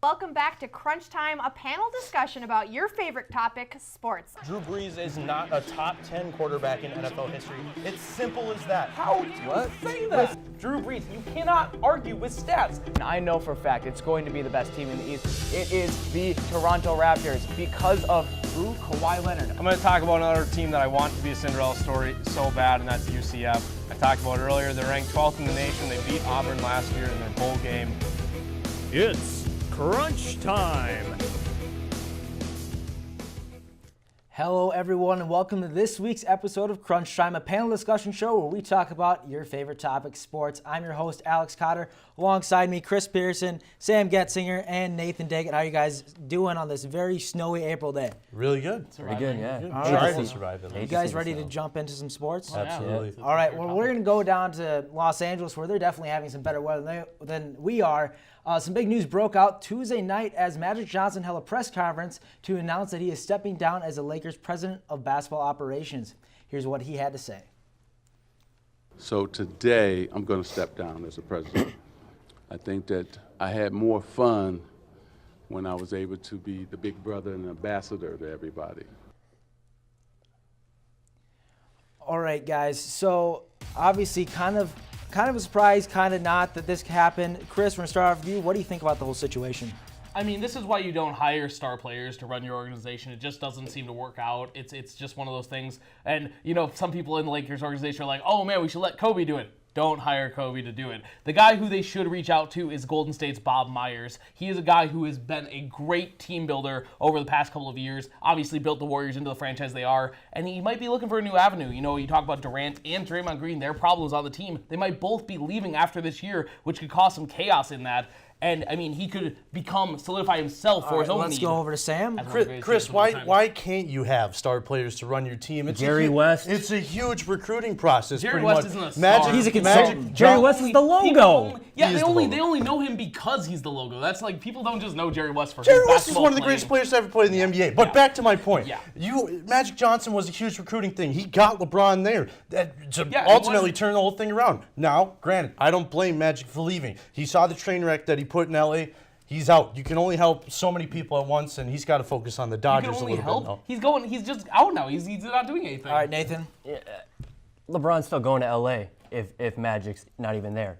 Welcome back to Crunch Time, a panel discussion about your favorite topic, sports. Drew Brees is not a top 10 quarterback in NFL history. It's simple as that. How do you say that? Drew Brees, you cannot argue with stats. I know for a fact it's going to be the best team in the East. It is the Toronto Raptors because of Kawhi Leonard. I'm going to talk about another team that I want to be a Cinderella story so bad, and that's UCF. I talked about it earlier. They're ranked 12th in the nation. They beat Auburn last year in their bowl game. It's Crunch Time. Hello everyone and welcome to this week's episode of Crunch Time, a panel discussion show where we talk about your favorite topic, sports. I'm your host, Alex Cotter. Alongside me, Chris Pearson, Sam Getzinger, and Nathan Daggett. How are you guys doing on this very snowy April day? Really good. Pretty good, yeah. All Trying right. to survive it. You guys ready to jump into some sports? Absolutely. All right, well, we're going to go down to Los Angeles where they're definitely having some better weather than we are. Some big news broke out Tuesday night as Magic Johnson held a press conference to announce that he is stepping down as the Lakers' president of basketball operations. Here's what he had to say. So today, I'm going to step down as a president. I think that I had more fun when I was able to be the big brother and ambassador to everybody. All right, guys. So obviously kind of a surprise, kind of not that this happened. Chris, we're going to start off with you. What do you think about the whole situation? I mean, this is why you don't hire star players to run your organization. It just doesn't seem to work out. It's just one of those things. And, you know, some people in the Lakers organization are like, oh, man, we should let Kobe do it. Don't hire Kobe to do it. The guy who they should reach out to is Golden State's Bob Myers. He is a guy who has been a great team builder over the past couple of years, obviously built the Warriors into the franchise they are, and he might be looking for a new avenue. You know, you talk about Durant and Draymond Green, their problems on the team. They might both be leaving after this year, which could cause some chaos in that. And, I mean, he could solidify himself for his own Let's need. go over to Sam. Chris, why can't you have star players to run your team? It's Jerry West. It's a huge recruiting process. Jerry pretty West much. isn't a star. He's a consultant. Jerry West is the logo. They only know him because he's the logo. That's like, people don't just know Jerry West for his Jerry West is basketball one of the playing. greatest players to ever play in the NBA. But back to my point. Yeah. Magic Johnson was a huge recruiting thing. He got LeBron there to Yeah, ultimately turn the whole thing around. Now, granted, I don't blame Magic for leaving. He saw the train wreck that he put in LA. He's out. You can only help so many people at once, and he's got to focus on the Dodgers a little bit now. He's just out now. He's not doing anything. All right, Nathan. LeBron's still going to LA if Magic's not even there.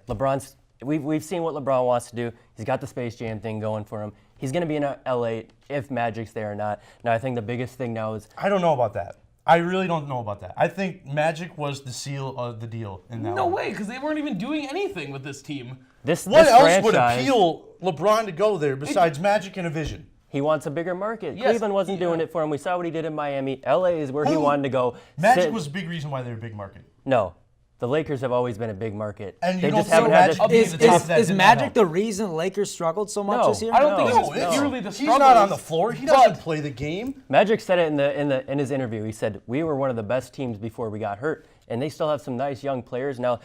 We've seen what LeBron wants to do. He's got the Space Jam thing going for him. He's going to be in LA if Magic's there or not. Now, I think the biggest thing now is I don't know about that. I really don't know about that. I think Magic was the seal of the deal in that No one. way, because they weren't even doing anything with this team. What else would appeal LeBron to go there besides Magic and a vision? He wants a bigger market. Yes, Cleveland wasn't doing it for him. We saw what he did in Miami. LA is where he wanted to go. Magic was a big reason why they're a big market. No. The Lakers have always been a big market. And you they don't just haven't had Magic this. being the top of that Is did not Magic help. the reason the Lakers struggled so much No. this year? I don't think No. it's purely the He's struggles. not on the floor. He doesn't play the game. Magic said it in his interview. He said, we were one of the best teams before we got hurt. And they still have some nice young players. Now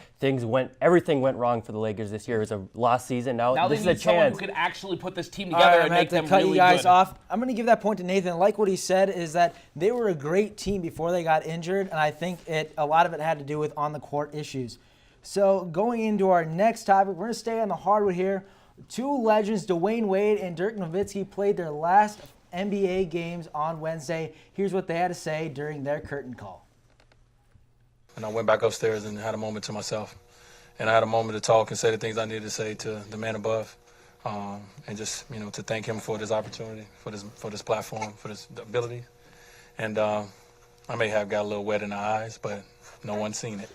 everything went wrong for the Lakers this year. It was a lost season. Now they this is a need someone chance. who could actually put this team All together right, and I'm make going them to cut really you guys good. off. I'm going to give that point to Nathan. Like what he said is that they were a great team before they got injured, and I think a lot of it had to do with on-the-court issues. So going into our next topic, we're going to stay on the hardwood here. Two legends, Dwyane Wade and Dirk Nowitzki, played their last NBA games on Wednesday. Here's what they had to say during their curtain call. And I went back upstairs and had a moment to myself. And I had a moment to talk and say the things I needed to say to the man above. And just, to thank him for this opportunity, for this platform, for this ability. And I may have got a little wet in the eyes, but no one's seen it.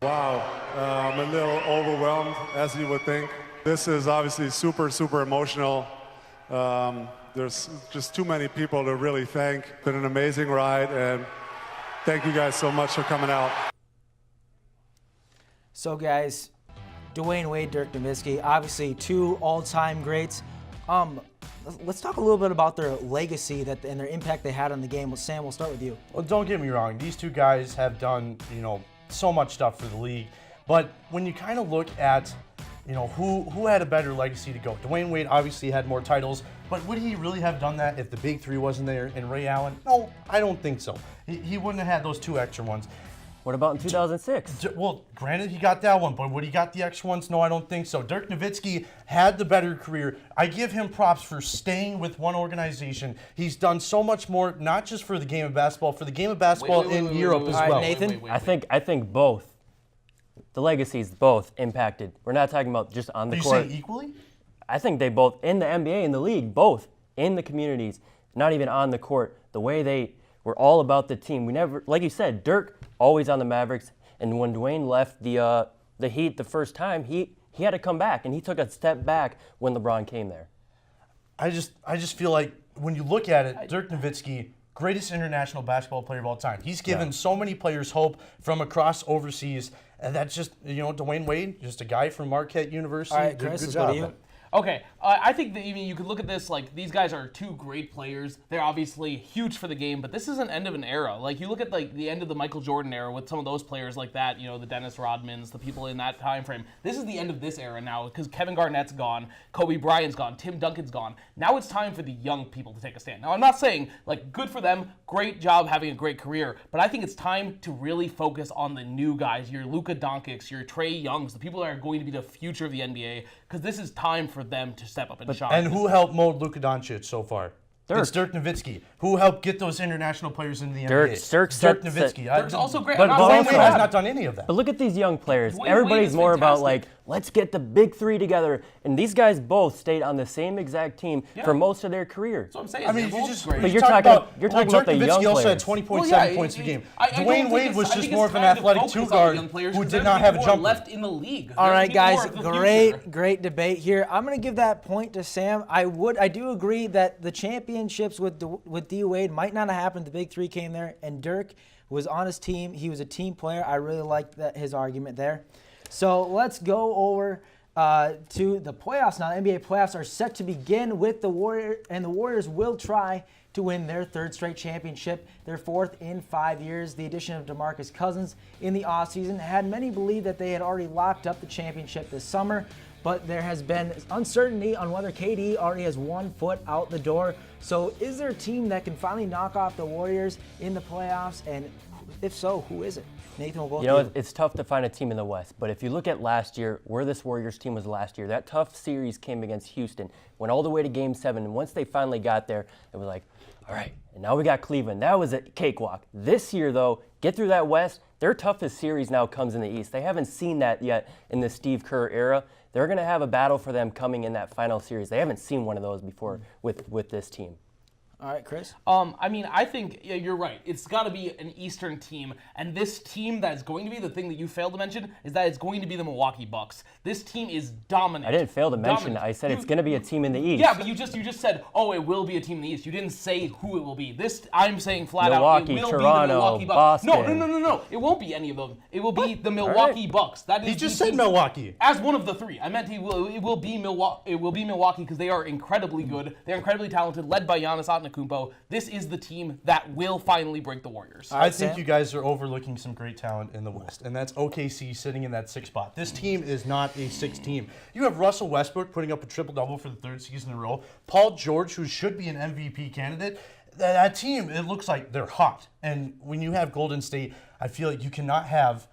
Wow, I'm a little overwhelmed, as you would think. This is obviously super, super emotional. There's just too many people to really thank. It's been an amazing ride, and thank you guys so much for coming out. So, guys, Dwyane Wade, Dirk Nowitzki, obviously two all-time greats. Let's talk a little bit about their legacy and their impact they had on the game. Well, Sam, we'll start with you. Well, don't get me wrong. These two guys have done, so much stuff for the league. But when you kind of look at, who had a better legacy to go? Dwyane Wade obviously had more titles, but would he really have done that if the big three wasn't there and Ray Allen? No, I don't think so. He wouldn't have had those two extra ones. What about in 2006? Well, granted, he got that one, but would he got the extra ones? No, I don't think so. Dirk Nowitzki had the better career. I give him props for staying with one organization. He's done so much more, not just for the game of basketball, for the game of basketball in Europe as well. Nathan? I think both. The legacies both impacted. We're not talking about just on the Are you court. saying equally? I think they both, in the NBA, in the league, both in the communities, not even on the court, the way they were all about the team. We never, like you said, Dirk always on the Mavericks, and when Dwyane left the Heat the first time, he had to come back, and he took a step back when LeBron came there. I just feel like when you look at it, Dirk Nowitzki, greatest international basketball player of all time. He's given so many players hope from across overseas, and that's just, Dwyane Wade, just a guy from Marquette University. All right, did a Chris, good let's job. go to you. Okay, I think that even you could look at this like these guys are two great players. They're obviously huge for the game, but this is an end of an era. Like you look at like the end of the Michael Jordan era with some of those players like that, the Dennis Rodmans, the people in that time frame. This is the end of this era now because Kevin Garnett's gone, Kobe Bryant's gone, Tim Duncan's gone. Now it's time for the young people to take a stand. Now I'm not saying like good for them, great job having a great career, but I think it's time to really focus on the new guys, your Luka Dončić, your Trae Youngs, the people that are going to be the future of the NBA, because this is time for them to step up and shine. And who helped mold Luka Dončić so far? Dirk. It's Dirk Nowitzki. Who helped get those international players into the Dirk NBA? Dirk's also great. But I'm not saying Dwyane they're Wade has bad. not done any of that. But look at these young players. Dwyane Wade Everybody's is more about fantastic. like, let's get the big three together. And these guys both stayed on the same exact team for most of their career. That's what I'm saying. I mean, They're both great. But you're talking about the Dirk young Nowitzki also had players. 20.7 points per game. Dwyane Wade was just more of an athletic two-guard who did not have a jumper. Left in the league. All right, guys, More of the future. great debate here. I'm going to give that point to Sam. I do agree that the championships with D Wade might not have happened. The big three came there, and Dirk was on his team. He was a team player. I really liked his argument there. So let's go over to the playoffs now. The NBA playoffs are set to begin with the Warriors, and the Warriors will try to win their third straight championship, their fourth in 5 years. The addition of DeMarcus Cousins in the offseason had many believe that they had already locked up the championship this summer, but there has been uncertainty on whether KD already has 1 foot out the door. So is there a team that can finally knock off the Warriors in the playoffs? And if so, who is it? Nathan, we'll go with you. It's tough to find a team in the West, but if you look at last year, where this Warriors team was last year, that tough series came against Houston, went all the way to Game 7, and once they finally got there, it was like, all right, and now we got Cleveland. That was a cakewalk. This year, though, get through that West, their toughest series now comes in the East. They haven't seen that yet in the Steve Kerr era. They're going to have a battle for them coming in that final series. They haven't seen one of those before with this team. All right, Chris? I think you're right. It's got to be an Eastern team, and this team that is going to be the thing that you failed to mention is that it's going to be the Milwaukee Bucks. This team is dominant. I didn't fail to mention. Dominant. I said it's going to be a team in the East. Yeah, but you just said, oh, it will be a team in the East. You didn't say who it will be. I'm saying flat Milwaukee, out, it will Toronto, be the Milwaukee Bucks. Boston. No. It won't be any of them. It will be the Milwaukee Bucks. That is He just the said team. Milwaukee. As one of the three. I meant it will be Milwaukee. It will be Milwaukee because they are incredibly good. They're incredibly talented, led by Giannis Antetokounmpo. This is the team that will finally break the Warriors. I think you guys are overlooking some great talent in the West, and that's OKC sitting in that 6th spot. This team is not a 6th team. You have Russell Westbrook putting up a triple-double for the 3rd season in a row. Paul George, who should be an MVP candidate. That team, it looks like they're hot. And when you have Golden State, I feel like you cannot have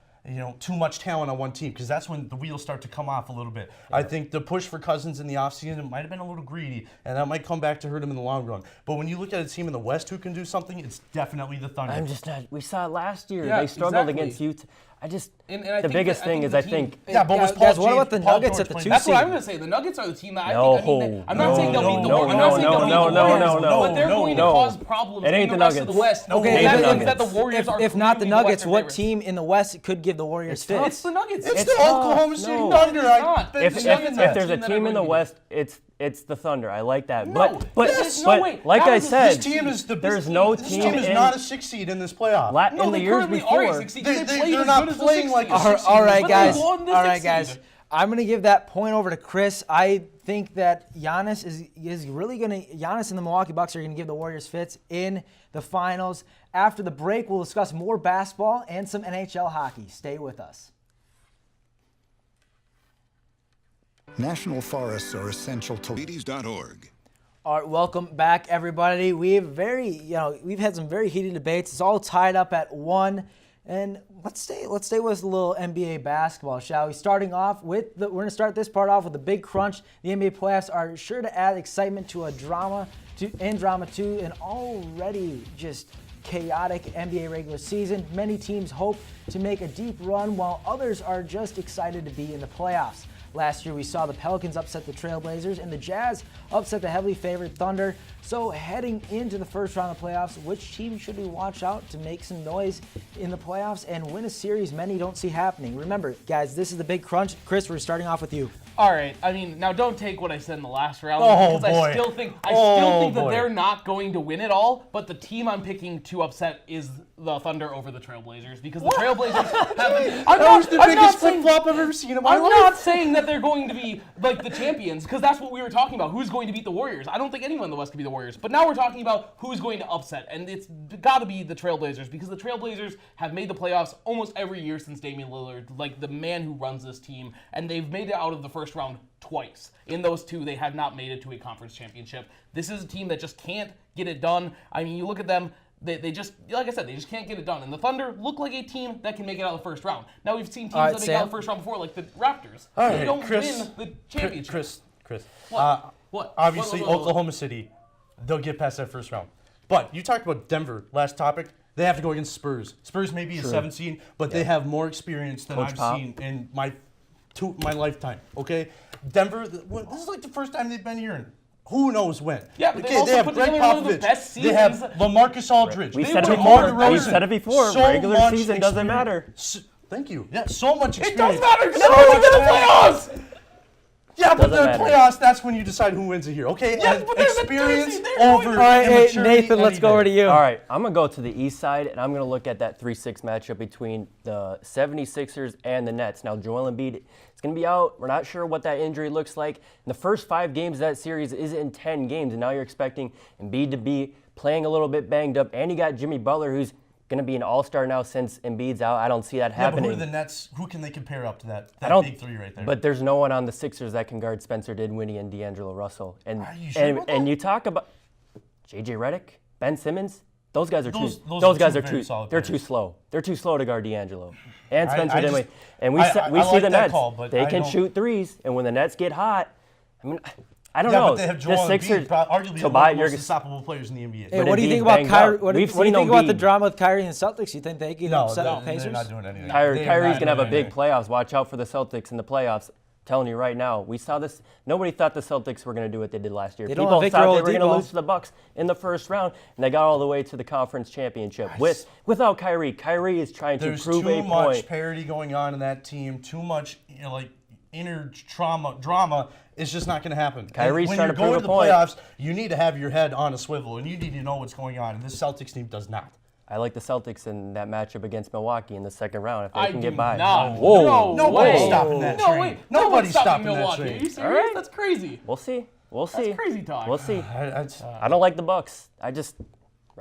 too much talent on one team, because that's when the wheels start to come off a little bit. Yeah. I think the push for Cousins in the offseason might have been a little greedy, and that might come back to hurt him in the long run. But when you look at a team in the West who can do something, it's definitely the Thunder. I'm just not. We saw it last year. Yeah, they struggled exactly. against Utah. I just. And I the think biggest thing is, I think. Yeah, but was Paul guys, what about the Paul Nuggets George at the playing- 2 That's seed? what I'm going to say. The Nuggets are the team that No, I think. I'm not saying they'll beat the Warriors. I'm not saying they'll beat the Warriors, but they're going to cause problems It ain't in the the rest of Nuggets. the West. Okay, that the means that the Nuggets. Warriors are If not the clearly Nuggets, Western what favorites. team in the West could give the Warriors fits? It's the Nuggets. It's the tough. Oklahoma City No. Thunder. It's not. I If bet Nuggets are there's a team that team are in the going to West, it's the Thunder. I like that. No, but there's no way. like That I is- said, This team is there's no this team team is in not a 6th seed in this playoff. No, in the they years currently are a before. 6 seed. They're played not as good as playing a like a 6 seed. 6 seed. All right, But they guys. won the All right, 6 guys. seed. I'm going to give that point over to Chris. I think that Giannis is really going to – Giannis and the Milwaukee Bucks are going to give the Warriors fits in the finals. After the break, we'll discuss more basketball and some NHL hockey. Stay with us. National forests are essential to Beaties.org. All right, welcome back, everybody. We've had some very heated debates. It's all tied up at 1. And let's stay with a little NBA basketball, shall we? Starting off with we're going to start this part off with a big crunch. The NBA playoffs are sure to add excitement to drama to an already just chaotic NBA regular season. Many teams hope to make a deep run, while others are just excited to be in the playoffs. Last year, we saw the Pelicans upset the Trailblazers and the Jazz upset the heavily favored Thunder. So heading into the first round of the playoffs, which team should we watch out to make some noise in the playoffs and win a series many don't see happening? Remember, guys, this is the big crunch. Chris, we're starting off with you. All right. I mean, now don't take what I said in the last round Oh, because boy. I still think that they're not going to win it all. But the team I'm picking to upset is the Thunder over the Trailblazers because the Trailblazers have. That was the biggest flip-flop I've ever seen in my life. I'm not saying that they're going to be like the champions because that's what we were talking about. Who's going to beat the Warriors? I don't think anyone in the West can be the Warriors. But now we're talking about who's going to upset, and it's got to be the Trailblazers because the Trailblazers have made the playoffs almost every year since Damian Lillard, like the man who runs this team, and they've made it out of the first round twice. In those two, they have not made it to a conference championship. This is a team that just can't get it done. I mean, you look at them, they just, like I said, they just can't get it done. And the Thunder look like a team that can make it out of the first round. Now, we've seen teams that make it out of the first round before, like the Raptors. They don't win the championship. Chris. What? Obviously, What? Oklahoma City, they'll get past that first round. But you talked about Denver, last topic. They have to go against Spurs. Spurs may be a 7 seed, but they have more experience than I've seen in my lifetime, okay? Denver, this is like the first time they've been here in who knows when. Yeah, but okay, they have Greg Popovich. They have LaMarcus Aldridge. We've said it before. So Regular season doesn't matter. Thank you. Yeah, so much It experience. does matter because they're going to the playoffs! Yeah, but the Doesn't matter. playoffs, that's when you decide who wins it here, okay? Yeah, but there's a experience third seed. They're over going All right, hey, immaturity Nathan, let's any go day. over to you. All right, I'm going to go to the east side, and I'm going to look at that 3-6 matchup between the 76ers and the Nets. Now, Joel Embiid is going to be out. We're not sure what that injury looks like. In the first 5 games of that series is in 10 games, and now you're expecting Embiid to be playing a little bit banged up, and you got Jimmy Butler, who's going to be an all-star now since Embiid's out. I don't see that Yeah, happening. but who are the Nets? Who can they compare up to that big three right there? But there's no one on the Sixers that can guard Spencer Dinwiddie and D'Angelo Russell. And Are you sure about that? and you talk about J.J. Redick, Ben Simmons. Those guys are Those guys are are two very too. solid They're players. too slow. They're too slow to guard D'Angelo and I Spencer just- Dinwiddie. And we I see like the that Nets. call, but They I can don't- shoot threes, and when the Nets get hot, I mean, I don't yeah, know. but they have Joel the Sixers, Embiid, arguably one of the Tobias most Jurgens- unstoppable players in the NBA. Hey, But what do you Embiid's think about banged Kyrie? up. What do We've you seen think about the Embiid. drama with Kyrie and Celtics? You think they can upset the Pacers? they're not doing anything. Kyrie's They're going not to have a doing big anything. playoffs. Watch out for the Celtics in the playoffs. Telling you right now, we saw this. Nobody thought the Celtics were going to do what they did last year. They don't People have Victor thought they were going to Oladipo. lose to the Bucks in the first round, and they got all the way to the conference championship without Kyrie. Kyrie is trying to There's prove too a much point. parity going on in that team. Too much, inner drama. It's just not going to happen. Kyrie's when trying you're to prove going a to the point. playoffs, you need to have your head on a swivel, and you need to know what's going on. And this Celtics team does not. I like the Celtics in that matchup against Milwaukee in the second round if they I can do get by. not. Whoa. No Nobody's way. stopping that No train. way. Nobody's stopping that Milwaukee. train. Are you serious? All right. That's crazy. We'll see. We'll see. That's crazy talk. We'll see. I I don't like the Bucks. I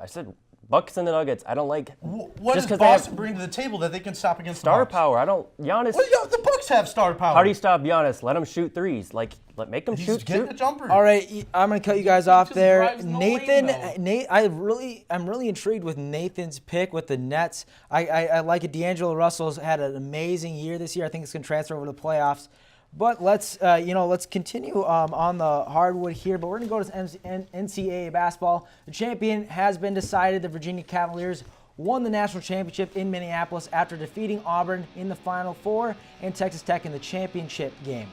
said Bucks and the Nuggets. I don't like. what just does 'cause they have Boston bring to the table that they can stop against star the Bucks? power. I don't. Giannis. Well, yeah, the Bucks have star power. How do you stop Giannis? Let him shoot threes. Make him He's shoot. getting a jumper. All right, I'm going to cut you guys off just there. drives no Nathan, lane, though. I'm really intrigued with Nathan's pick with the Nets. I like it. D'Angelo Russell's had an amazing year this year. I think it's going to transfer over to the playoffs. But let's continue on the hardwood here. But we're going to go to NCAA basketball. The champion has been decided. The Virginia Cavaliers won the national championship in Minneapolis after defeating Auburn in the Final Four and Texas Tech in the championship game.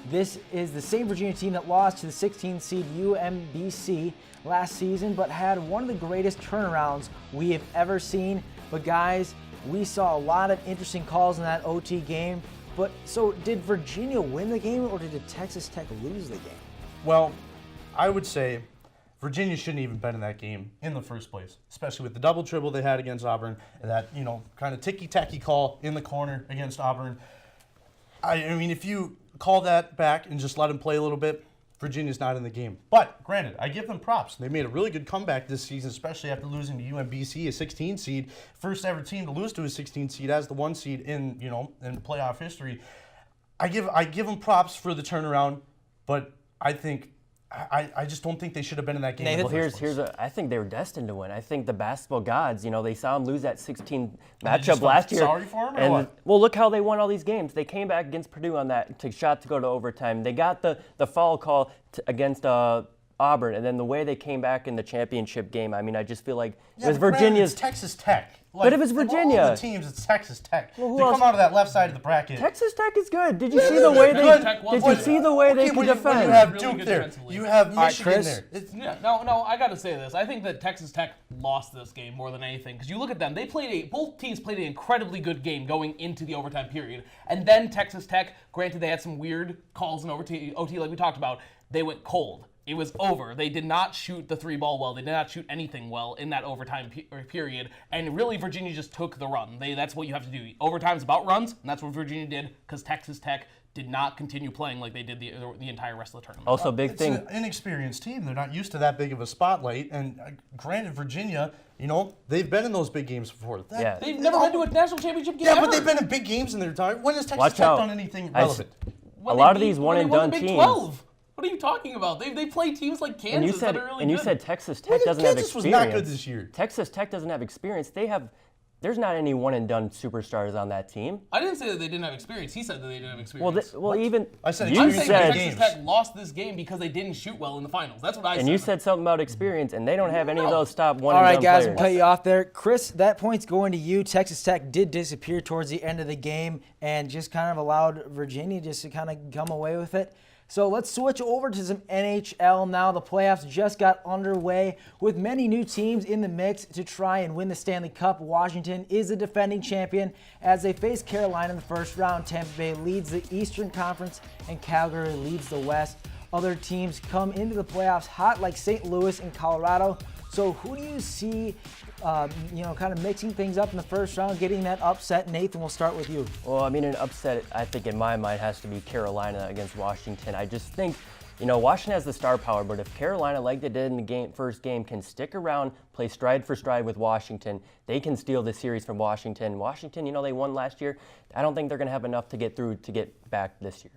This is the same Virginia team that lost to the 16 seed UMBC last season, but had one of the greatest turnarounds we have ever seen. But guys, we saw a lot of interesting calls in that OT game. But so did Virginia win the game, or did Texas Tech lose the game? Well, I would say Virginia shouldn't even been in that game in the first place, especially with the double dribble they had against Auburn, and that kind of ticky-tacky call in the corner against Auburn. I mean, if you call that back and just let them play a little bit, Virginia's not in the game. But granted, I give them props. They made a really good comeback this season, especially after losing to UMBC, a 16 seed, first ever team to lose to a 16 seed as the 1 seed in playoff history. I give them props for the turnaround, but I think I just don't think they should have been in that game. Nathan? Well, I think they were destined to win. I think the basketball gods, they saw them lose that 16 matchup last year. Sorry for them, or what? Well, look how they won all these games. They came back against Purdue on that shot to go to overtime. They got the foul call against Auburn, and then the way they came back in the championship game. I mean, I just feel like it was Virginia's. It's Texas Tech. But if it's Virginia, all the teams, it's Texas Tech. Well, they come out of that left side of the bracket. Texas Tech is good. Did you see the way they? Did you see the way they can defend? You have Really Duke good there. defensively. You have Michigan Chris? there. Yeah, no, I got to say this. I think that Texas Tech lost this game more than anything because you look at them. Both teams played an incredibly good game going into the overtime period, and then Texas Tech. Granted, they had some weird calls in OT like we talked about. They went cold. It was over. They did not shoot the three ball well. They did not shoot anything well in that overtime period. And really, Virginia just took the run. That's what you have to do. Overtime's about runs, and that's what Virginia did because Texas Tech did not continue playing like they did the entire rest of the tournament. Also, big thing. It's an inexperienced team. They're not used to that big of a spotlight. And granted, Virginia, they've been in those big games before. They've never been to a national championship game Yeah, ever. but they've been in big games in their time. When has Texas Watch Tech out. done anything I s- relevant? When a they lot of beat- these when they one-and-done won the Big teams. 12. What are you talking about? They play teams like Kansas And you said that are really and you good. said Texas Tech Well, doesn't have Kansas was experience. not good this year. Texas Tech doesn't have experience. There's not any one and done superstars on that team. I didn't say that they didn't have experience. He said that they didn't have experience. Even I said you I'm experience saying that said Texas Tech lost this game because they didn't shoot well in the finals. That's what I said. and you said something about experience, and they don't have any of those top one All and right, done guys, players. we'll cut you off there. Chris, that point's going to you. Texas Tech did disappear towards the end of the game and just kind of allowed Virginia just to kind of come away with it. So let's switch over to some NHL now. The playoffs just got underway with many new teams in the mix to try and win the Stanley Cup. Washington is the defending champion as they face Carolina in the first round. Tampa Bay leads the Eastern Conference and Calgary leads the West. Other teams come into the playoffs hot like St. Louis and Colorado. So who do you see, kind of mixing things up in the first round, getting that upset? Nathan, we'll start with you. Well, I mean, an upset, I think in my mind, has to be Carolina against Washington. I just think, Washington has the star power, but if Carolina, like they did in the first game, can stick around, play stride for stride with Washington, they can steal the series from Washington. Washington, they won last year. I don't think they're going to have enough to get through to get back this year.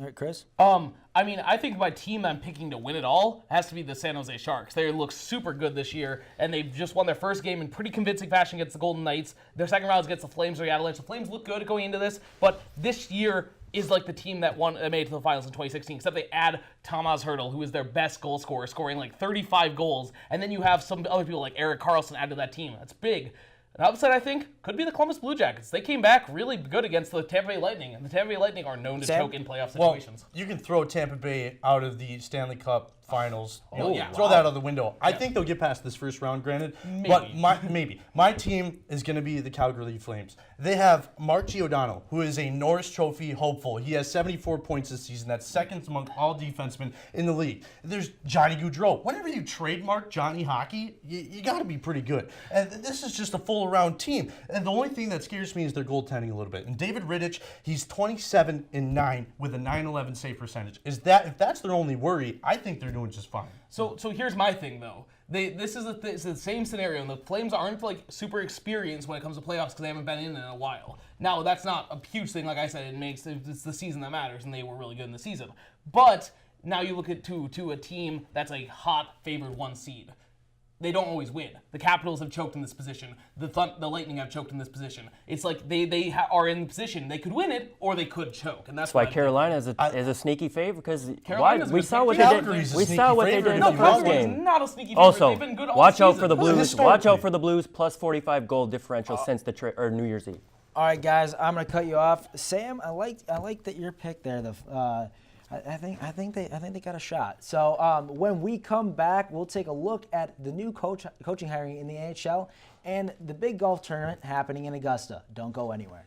All right, Chris? I think my team I'm picking to win it all has to be the San Jose Sharks. They look super good this year, and they've just won their first game in pretty convincing fashion against the Golden Knights. Their second round is against the Flames or the Avalanche. The Flames look good going into this, but this year is like the team that made it to the finals in 2016, except they add Tomas Hertl, who is their best goal scorer, scoring like 35 goals, and then you have some other people like Erik Karlsson added to that team. That's big. An upset, I think, could be the Columbus Blue Jackets. They came back really good against the Tampa Bay Lightning, and the Tampa Bay Lightning are known to choke in playoff situations. Well, you can throw Tampa Bay out of the Stanley Cup Finals. Throw Wow. that out the window. I think they'll get past this first round, granted. Maybe. But my team is going to be the Calgary Flames. They have Mark Giordano, who is a Norris Trophy hopeful. He has 74 points this season. That's second among all defensemen in the league. There's Johnny Gaudreau. Whenever you trademark Johnny Hockey, you got to be pretty good. And this is just a full-around team. And the only thing that scares me is their goaltending a little bit. And David Rittich, he's 27-9 with a .911 save percentage. If that's their only worry, I think they're doing just fine. So here's my thing though. This is the same scenario, and the Flames aren't like super experienced when it comes to playoffs because they haven't been in a while. Now that's not a huge thing. Like I said, it's the season that matters, and they were really good in the season. But now you look at to a team that's a hot favored 1 seed. They don't always win. The Capitals have choked in this position. The Lightning have choked in this position. It's like they are in the position. They could win it or they could choke, and that's Why what Carolina is a sneaky favorite because Carolina's we a saw good what team. they did. Calgary's a We sneaky saw what they favorite did in if the you first want one. It's game. not a sneaky favorite. Also, They've been good all watch out season. for the Blues. Historically. Watch out for the Blues plus 45 goal differential since the New Year's Eve. All right, guys, I'm going to cut you off. Sam, I like that your pick there. I think they got a shot. So when we come back, we'll take a look at the new coaching hiring in the NHL and the big golf tournament happening in Augusta. Don't go anywhere.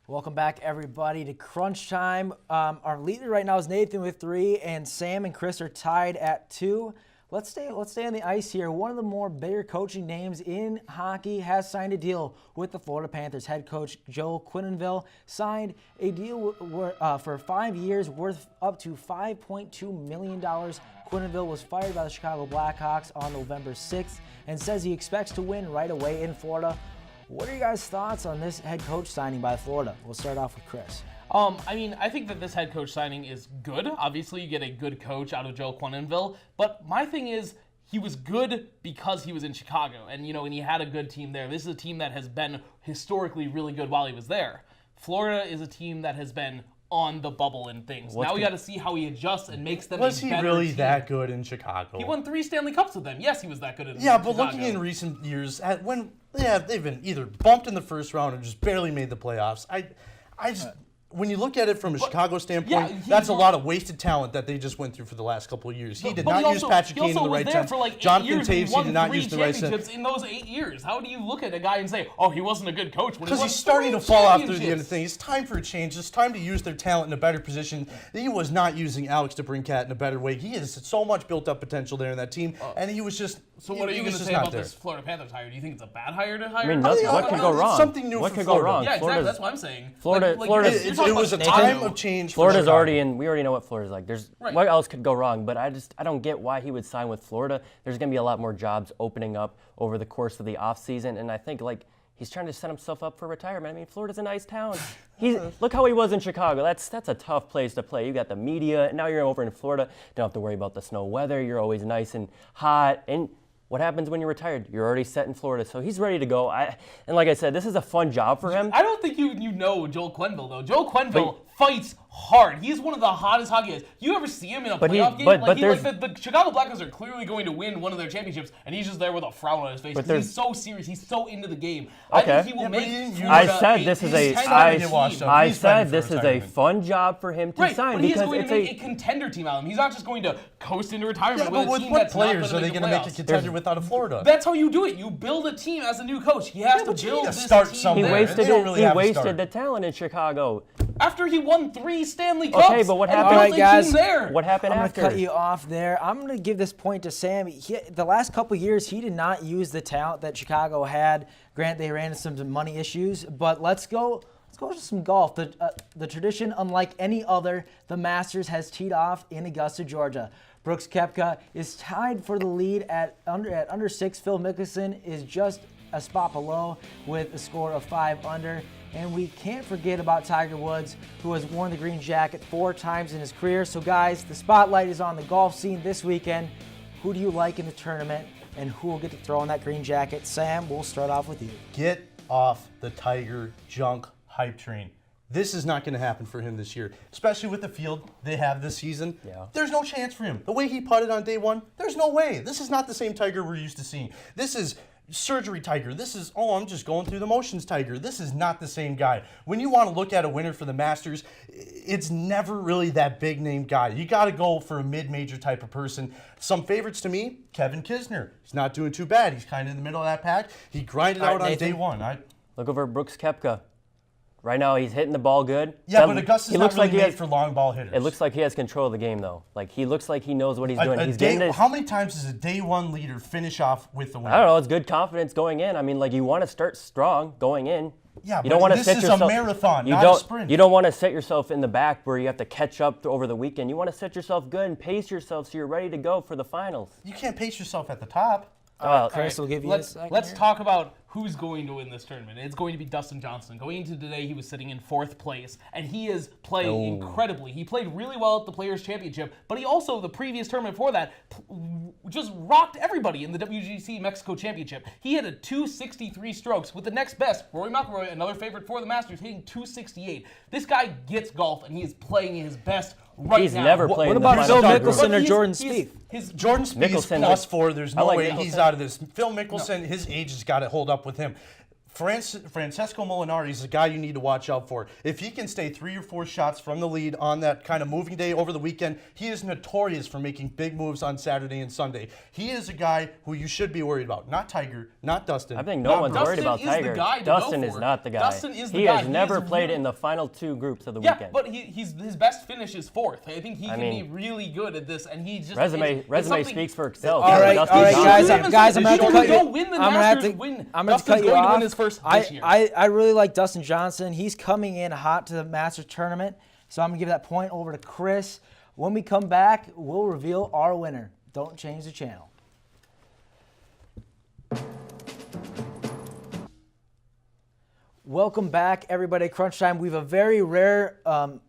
Welcome back, everybody, to Crunch Time. Our leader right now is Nathan with 3, and Sam and Chris are tied at 2. Let's stay on the ice here. One of the more bigger coaching names in hockey has signed a deal with the Florida Panthers. Head coach Joe Quenneville signed a deal for 5 years worth up to $5.2 million. Quenneville was fired by the Chicago Blackhawks on November 6th and says he expects to win right away in Florida. What are your guys' thoughts on this head coach signing by Florida? We'll start off with Chris. I mean, I think that this head coach signing is good. Obviously, you get a good coach out of Joe Quenneville. But my thing is, he was good because he was in Chicago. And, and he had a good team there. This is a team that has been historically really good while he was there. Florida is a team that has been on the bubble and things. Now we got to see how he adjusts and makes them Was a he better really team. that good in Chicago? He won 3 Stanley Cups with them. Yes, he was that good in But Chicago. looking in recent years, they've been either bumped in the first round or just barely made the playoffs. I just when you look at it from a Chicago standpoint, that's a lot of wasted talent that they just went through for the last couple of years. He did not use Patrick Kane in the right time. Jonathan Taves, he did not use the right time. In those 8 years, how do you look at a guy and say, "Oh, he wasn't a good coach"? Because he's starting to fall off through the end of things. It's time for a change. It's time to use their talent in a better position. He was not using Alex DeBrincat in a better way. He has so much built-up potential there in that team, and he was just. So what are you going to say about this Florida Panthers hire? Do you think it's a bad hire to hire? I mean, what could go wrong? Something new what for could Florida. go wrong? Yeah, exactly. That's what I'm saying. Florida's it was a time of change. Florida's already in. We already know what Florida's like. What else could go wrong? But I don't get why he would sign with Florida. There's going to be a lot more jobs opening up over the course of the offseason, and I think he's trying to set himself up for retirement. I mean, Florida's a nice town. Look how he was in Chicago. That's a tough place to play. You got the media, and now you're over in Florida. Don't have to worry about the snow weather. You're always nice and hot. And what happens when you're retired? You're already set in Florida, so he's ready to go. And like I said, this is a fun job for him. I don't think you know Joel Quenneville, though. Joel Quenneville fights hard. He's one of the hottest hockey guys. You ever see him in a playoff game? The Chicago Blackhawks are clearly going to win one of their championships, and he's just there with a frown on his face. He's so serious. He's so into the game. Okay. I think he will make I said this is a fun job for him to sign. But he's going to make a contender team out of him. He's not just going to coast into retirement with a team that's not going to make the playoffs. What players are they going to make a contender with out of Florida? That's how you do it. You build a team as a new coach. He has to build this team. He wasted the talent in Chicago. After he won 3 Stanley Cups. Okay, but what happened? All right, guys. What happened after? I'm going to cut you off there. I'm going to give this point to Sam. The last couple years, he did not use the talent that Chicago had. Grant, they ran into some money issues, but let's go to some golf. The tradition, unlike any other, the Masters has teed off in Augusta, Georgia. Brooks Koepka is tied for the lead at under 6. Phil Mickelson is just a spot below with a score of 5 under. And we can't forget about Tiger Woods, who has worn the green jacket 4 times in his career. So guys, the spotlight is on the golf scene this weekend. Who do you like in the tournament, and who will get to throw on that green jacket? Sam, we'll start off with you. Get off the Tiger junk hype train. This is not going to happen for him this year, especially with the field they have this season. Yeah. There's no chance for him. The way he putted on day 1, there's no way. This is not the same Tiger we're used to seeing. This is surgery Tiger. This is, I'm just going through the motions Tiger. This is not the same guy. When you want to look at a winner for the Masters, it's never really that big name guy. You got to go for a mid-major type of person. Some favorites to me, Kevin Kisner. He's not doing too bad. He's kind of in the middle of that pack. He grinded out on day 1. Look over Brooks Koepka. Right now, he's hitting the ball good. Yeah, but Augusta's not really made for long ball hitters. It looks like he has control of the game, though. He looks like he knows what he's doing. How many times does a day 1 leader finish off with the win? I don't know. It's good confidence going in. I mean, you want to start strong going in. Yeah, you don't want to this set is yourself, a marathon, not a sprint. You don't want to set yourself in the back where you have to catch up over the weekend. You want to set yourself good and pace yourself so you're ready to go for the finals. You can't pace yourself at the top. Chris will give you a second. Let's talk about who's going to win this tournament. It's going to be Dustin Johnson. Going into today, he was sitting in 4th place, and he is playing incredibly. He played really well at the Players' Championship, but he also, the previous tournament before that, just rocked everybody in the WGC Mexico Championship. He had a 263 strokes with the next best, Rory McIlroy, another favorite for the Masters, hitting 268. This guy gets golf, and he is playing his best right he's now. never played. What about Phil Mickelson or Jordan Spieth? Jordan Spieth +4. There's no way he's out of this. Phil Mickelson, his age has got to hold up with him. Francesco Molinari is a guy you need to watch out for. If he can stay 3 or 4 shots from the lead on that kind of moving day over the weekend, he is notorious for making big moves on Saturday and Sunday. He is a guy who you should be worried about. Not Tiger, not Dustin. I think no one's worried about Tiger. Dustin is not the guy. Dustin is the he guy. has never played in the final 2 groups of the weekend. Yeah, but his best finish is 4th. I think he can be really good at this, and he just resume speaks for itself. All right, guys, I'm going to cut you. Don't win the Masters. I'm going to cut you off. To win his first this year. I really like Dustin Johnson. He's coming in hot to the Masters tournament, so I'm going to give that point over to Chris. When we come back, we'll reveal our winner. Don't change the channel. Welcome back, everybody. Crunch time. We have a very rare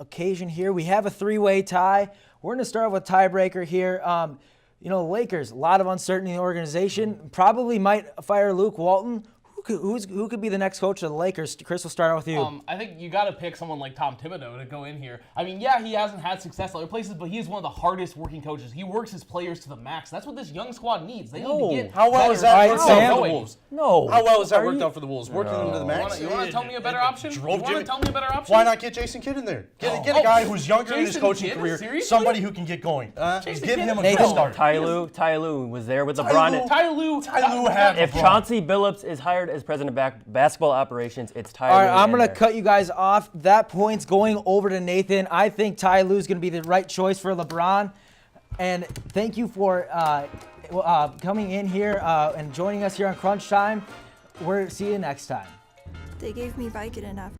occasion here. We have a three-way tie. We're going to start with tiebreaker here. Lakers, a lot of uncertainty in the organization. Probably might fire Luke Walton. Who could be the next coach of the Lakers? Chris, we'll start out with you. I think you got to pick someone like Tom Thibodeau to go in here. I mean, yeah, he hasn't had success in other places, but he's one of the hardest working coaches. He works his players to the max. That's what this young squad needs. They need to get How well better is that worked out Sam? for the Wolves? No. How well has that worked out for the Wolves? Working them to the max? You want to tell me a better option? Why not get Jason Kidd in there? Get a guy who's younger in his Jason coaching Kidd? career, Seriously? somebody who can get going. Give him a good Nathan, start. Ty Lue was there with LeBron. Ty Lue had If LeBron. Chauncey Billups is hired as president of basketball operations, it's Ty All Lue. right, I'm in going to there. cut you guys off. That point's going over to Nathan. I think Ty Lue's going to be the right choice for LeBron. And thank you for coming in here and joining us here on Crunch Time. We'll see you next time. They gave me Vicodin after.